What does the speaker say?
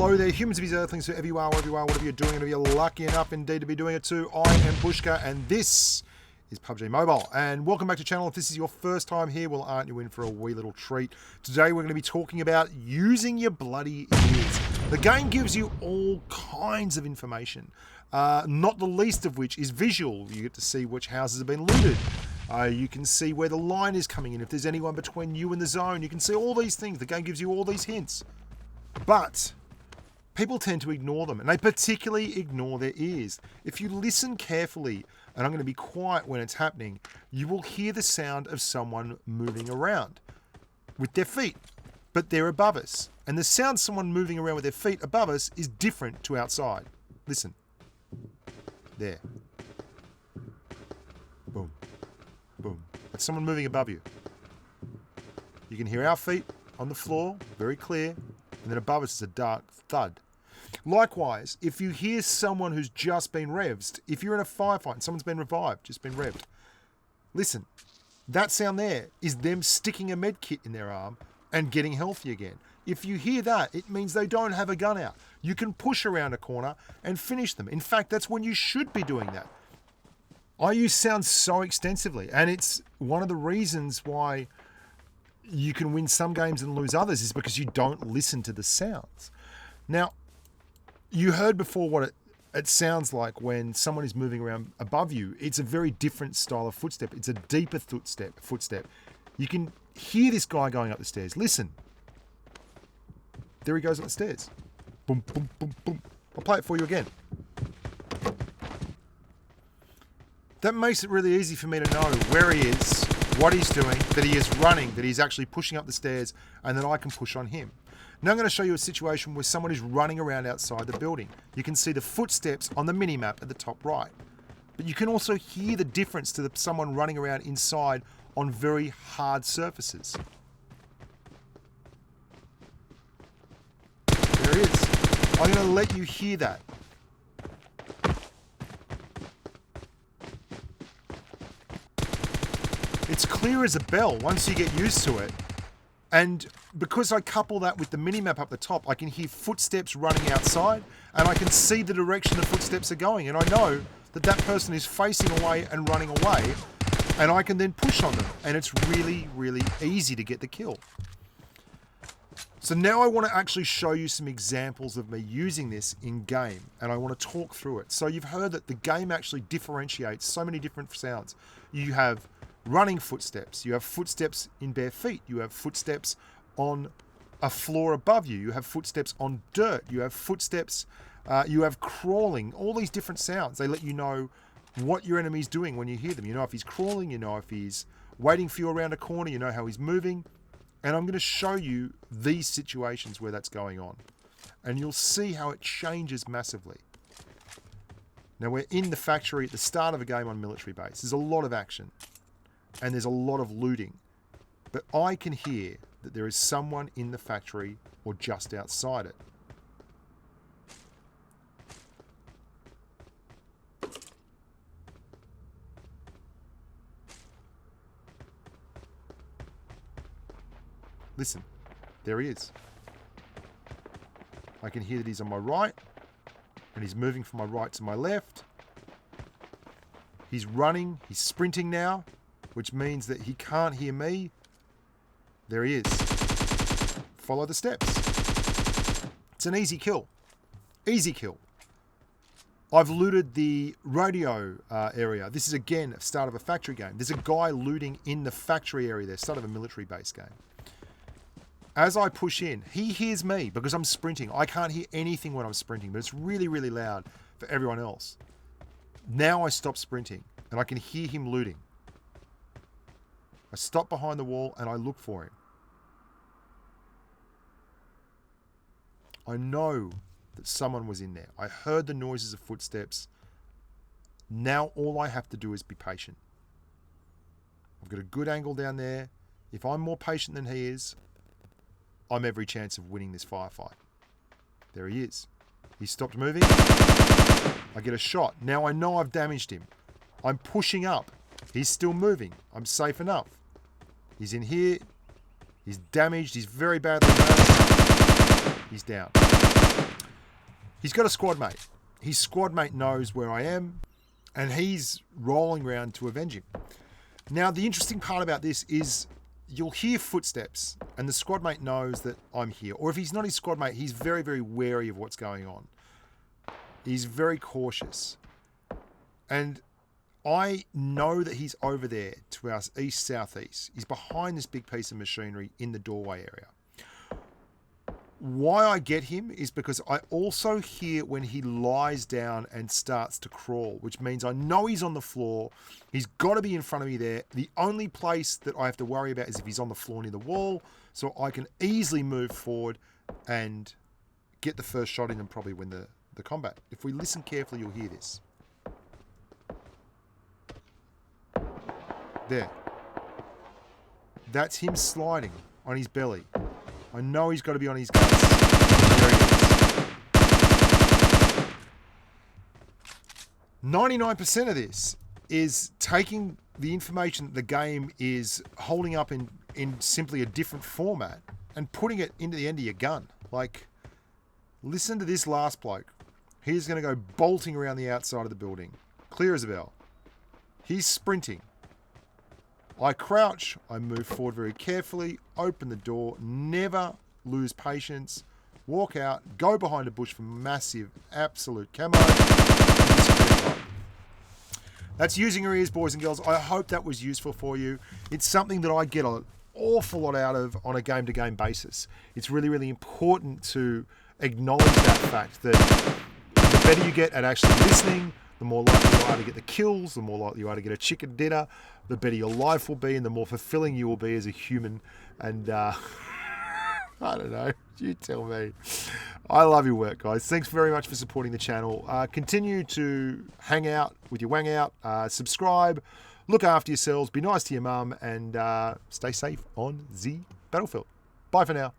Hello there, humans, hippies, earthlings, whoever you are, whatever you're doing, whatever you're lucky enough indeed to be doing it too. I am Bushka, and this is Pubg Mobile. And welcome back to the channel. If this is your first time here, well, aren't you in for a wee little treat? Today we're going to be talking about using your bloody ears. The game gives you all kinds of information, not the least of which is visual. You get to see which houses have been looted. You can see where the line is coming in, if there's anyone between you and the zone. You can see all these things. The game gives you all these hints. But people tend to ignore them, and they particularly ignore their ears. If you listen carefully, and I'm going to be quiet when it's happening, you will hear the sound of someone moving around with their feet, but they're above us. And the sound of someone moving around with their feet above us is different to outside. Listen. There. Boom. Boom. That's someone moving above you. You can hear our feet on the floor, very clear. And then above us is a dark thud. Likewise, if you hear someone who's just been revved, if you're in a firefight and someone's been revived, just been revved, listen, that sound there is them sticking a med kit in their arm and getting healthy again. If you hear that, it means they don't have a gun out. You can push around a corner and finish them. In fact, that's when you should be doing that. I use sound so extensively, and it's one of the reasons why you can win some games and lose others is because you don't listen to the sounds. Now, you heard before what it sounds like when someone is moving around above you. It's a very different style of footstep. It's a deeper footstep. You can hear this guy going up the stairs. Listen. There he goes up the stairs. Boom, boom, boom, boom. I'll play it for you again. That makes it really easy for me to know where he is, what he's doing, that he is running, that he's actually pushing up the stairs, and that I can push on him. Now I'm going to show you a situation where someone is running around outside the building. You can see the footsteps on the mini-map at the top right. But you can also hear the difference to someone running around inside on very hard surfaces. There he is. I'm going to let you hear that. It's clear as a bell once you get used to it. And because I couple that with the minimap up the top, I can hear footsteps running outside, and I can see the direction the footsteps are going. And I know that that person is facing away and running away, and I can then push on them. And it's really, really easy to get the kill. So now I want to actually show you some examples of me using this in game, and I want to talk through it. So you've heard that the game actually differentiates so many different sounds. You have running footsteps, you have footsteps in bare feet, you have footsteps on a floor above you, you have footsteps on dirt, you have footsteps, you have crawling, all these different sounds. They let you know what your enemy's doing when you hear them. You know if he's crawling, you know if he's waiting for you around a corner, you know how he's moving. And I'm going to show you these situations where that's going on. And you'll see how it changes massively. Now we're in the factory at the start of a game on military base. There's a lot of action. And there's a lot of looting. But I can hear that there is someone in the factory or just outside it. Listen, there he is. I can hear that he's on my right, and he's moving from my right to my left. He's running, he's sprinting now, which means that he can't hear me. There he is. Follow the steps. It's an easy kill. Easy kill. I've looted the radio area. This is again a start of a factory game. There's a guy looting in the factory area there, start of a military base game. As I push in, he hears me because I'm sprinting. I can't hear anything when I'm sprinting, but it's really, really loud for everyone else. Now I stop sprinting and I can hear him looting. I stop behind the wall and I look for him. I know that someone was in there. I heard the noises of footsteps. Now all I have to do is be patient. I've got a good angle down there. If I'm more patient than he is, I'm every chance of winning this firefight. There he is. He stopped moving. I get a shot. Now I know I've damaged him. I'm pushing up. He's still moving. I'm safe enough. He's in here. He's damaged. He's very badly hurt. He's down. He's got a squad mate. His squad mate knows where I am, and he's rolling around to avenge him. Now, the interesting part about this is you'll hear footsteps, and the squad mate knows that I'm here. Or if he's not his squad mate, he's very, very wary of what's going on. He's very cautious. And I know that he's over there to our east-southeast. He's behind this big piece of machinery in the doorway area. Why I get him is because I also hear when he lies down and starts to crawl, which means I know he's on the floor. He's got to be in front of me there. The only place that I have to worry about is if he's on the floor near the wall, so I can easily move forward and get the first shot in and probably win the combat. If we listen carefully, you'll hear this. There. That's him sliding on his belly. I know he's got to be on his guts. There he is. 99% of this is taking the information that the game is holding up in simply a different format and putting it into the end of your gun. Like, listen to this last bloke. He's going to go bolting around the outside of the building. Clear as a bell. He's sprinting. I crouch, I move forward very carefully, open the door, never lose patience, walk out, go behind a bush for massive, absolute camo. That's using your ears, boys and girls. I hope that was useful for you. It's something that I get an awful lot out of on a game-to-game basis. It's really, really important to acknowledge that fact that the better you get at actually listening, the more likely you are to get the kills, the more likely you are to get a chicken dinner, the better your life will be, and the more fulfilling you will be as a human. And I don't know, you tell me. I love your work, guys. Thanks very much for supporting the channel. Continue to hang out with your wang out, subscribe, look after yourselves, be nice to your mum, and stay safe on the battlefield. Bye for now.